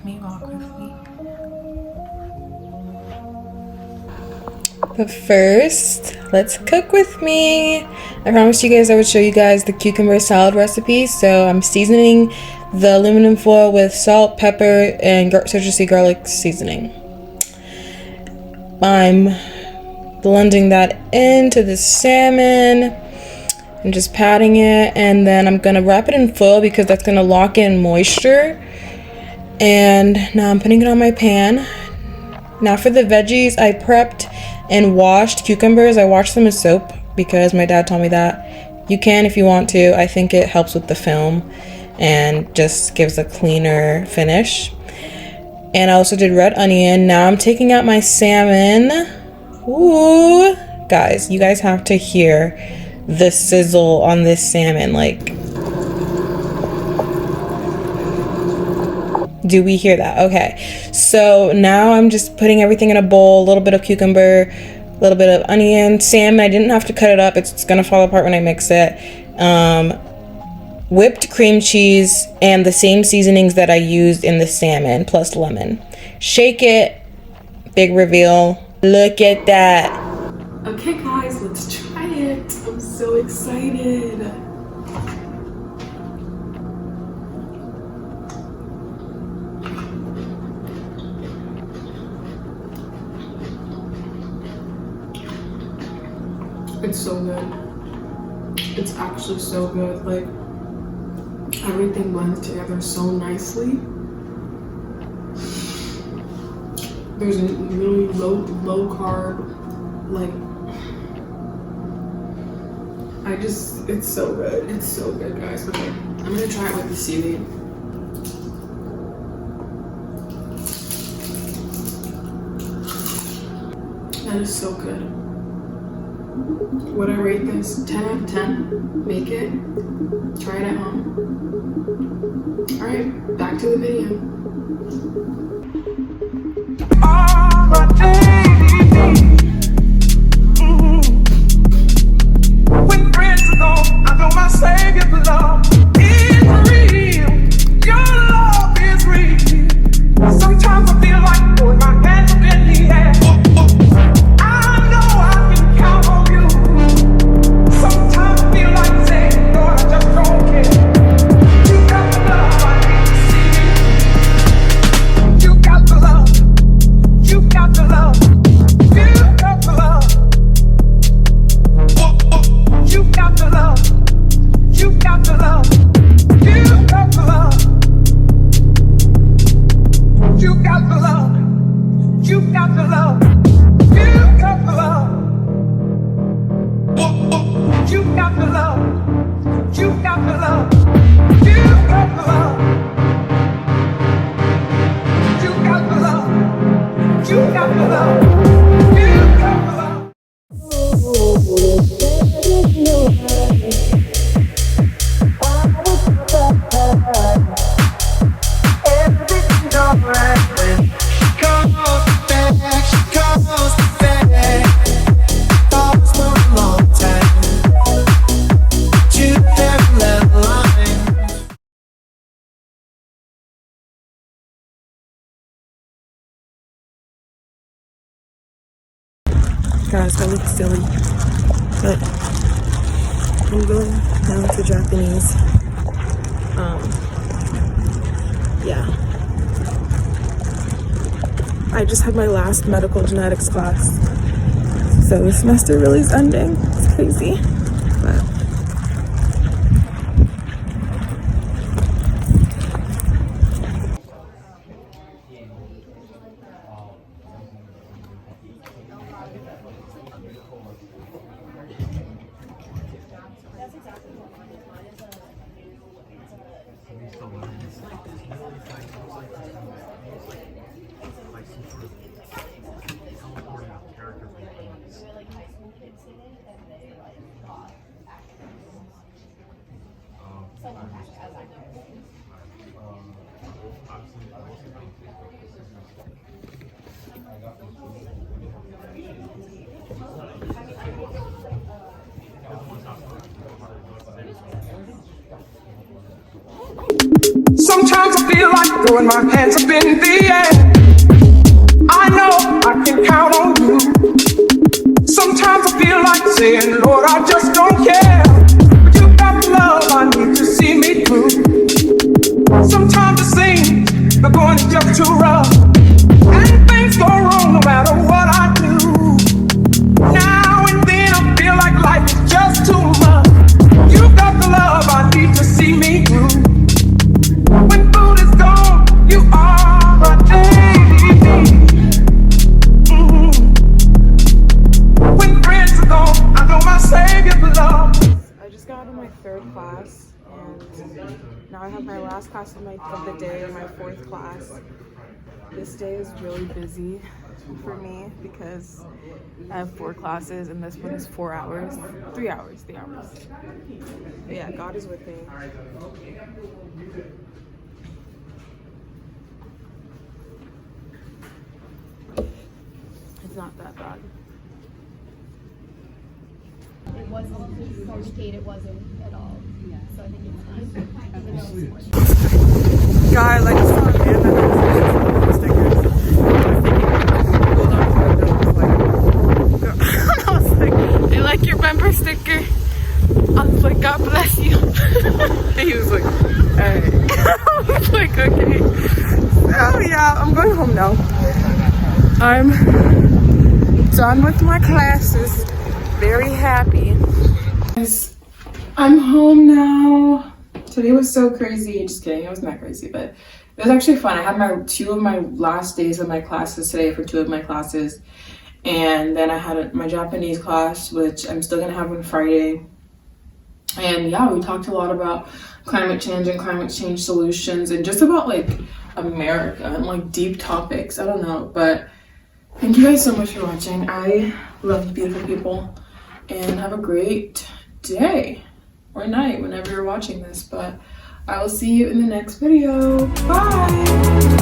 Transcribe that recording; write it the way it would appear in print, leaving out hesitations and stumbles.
with me, walk with me. But first, let's cook with me. I promised you guys I would show you guys the cucumber salad recipe. So I'm seasoning the aluminum foil with salt, pepper, and citrusy garlic seasoning. I'm blending that into the salmon and just patting it, and then I'm gonna wrap it in foil because that's gonna lock in moisture. And now I'm putting it on my pan. Now for the veggies, I prepped and washed cucumbers. I washed them in soap because my dad told me that. You can if you want to. I think it helps with the film and just gives a cleaner finish. And I also did red onion. Now I'm taking out my salmon. Ooh, guys, you guys have to hear the sizzle on this salmon. Like, do we hear that? Okay, so now I'm just putting everything in a bowl. A little bit of cucumber, a little bit of onion, salmon. I didn't have to cut it up. It's gonna fall apart when I mix it. Whipped cream cheese and the same seasonings that I used in the salmon plus lemon. Shake it. Big reveal. Look at that. Okay guys, let's try it. I'm so excited. It's so good. It's actually so good. Like, everything blends together so nicely. There's a really low carb, like, it's so good. It's so good, guys. Okay, I'm gonna try it with the seaweed. That is so good. Would I rate this? 10 out of 10? Make it. Try it at home. Alright, back to the video. When friends are gone, I know my Savior's love is real. Your love is real. Sometimes I feel like throwing my hands up in the air. I know I can count on you. Sometimes I feel like saying, Lord, I just don't care. You got the love I need to see. You got the love. You got the love. You got the love. You got the love. You got the love. You got the love. You got the love. You got the love. You got the love. You got the love. You got the love. You got the love. You got the love. You got the love. You got the love. Everything's alright when she comes back. She comes back. Thought it was for a long time. You never let line. Guys, that looks silly, but I'm going down to Japanese. Yeah. I just had my last medical genetics class, so the semester really is ending. It's crazy, but Sometimes I feel like throwing my hands up in the air. I know I can count on you. Sometimes I feel like saying, Lord, I just don't care. But you got the love I need to see me through. Sometimes it seems the going is just too rough, and things go wrong no matter what I do. Now and then I feel like life is just too much. You got the love I need to see me through. When food is gone, you are my baby. When friends are gone, I know my Savior for love. I just got out of my 3rd class, and now I have my last class of the day, my 4th class. This day is really busy for me because I have 4 classes, and this one is 4 hours, 3 hours. But yeah, God is with me. It's not that bad. It wasn't, Coach Kate, it wasn't at all. Yeah. So I think it's fine. Even though it's more. Guys, I just saw a man that has stickers. I was like, I like your bumper sticker. I was like, God bless you. And he was like, alright. I was like, okay. So yeah, I'm going home now. I'm done with my classes. Very happy. Guys, I'm home now. Today was so crazy. Just kidding, it wasn't that crazy, but it was actually fun. I had 2 of my last days of my classes today for 2 of my classes. And then I had my Japanese class, which I'm still gonna have on Friday. And yeah, we talked a lot about climate change and climate change solutions and just about like America and like deep topics. I don't know, but thank you guys so much for watching. I love you beautiful people, and have a great day or night whenever you're watching this. But I will see you in the next video. Bye!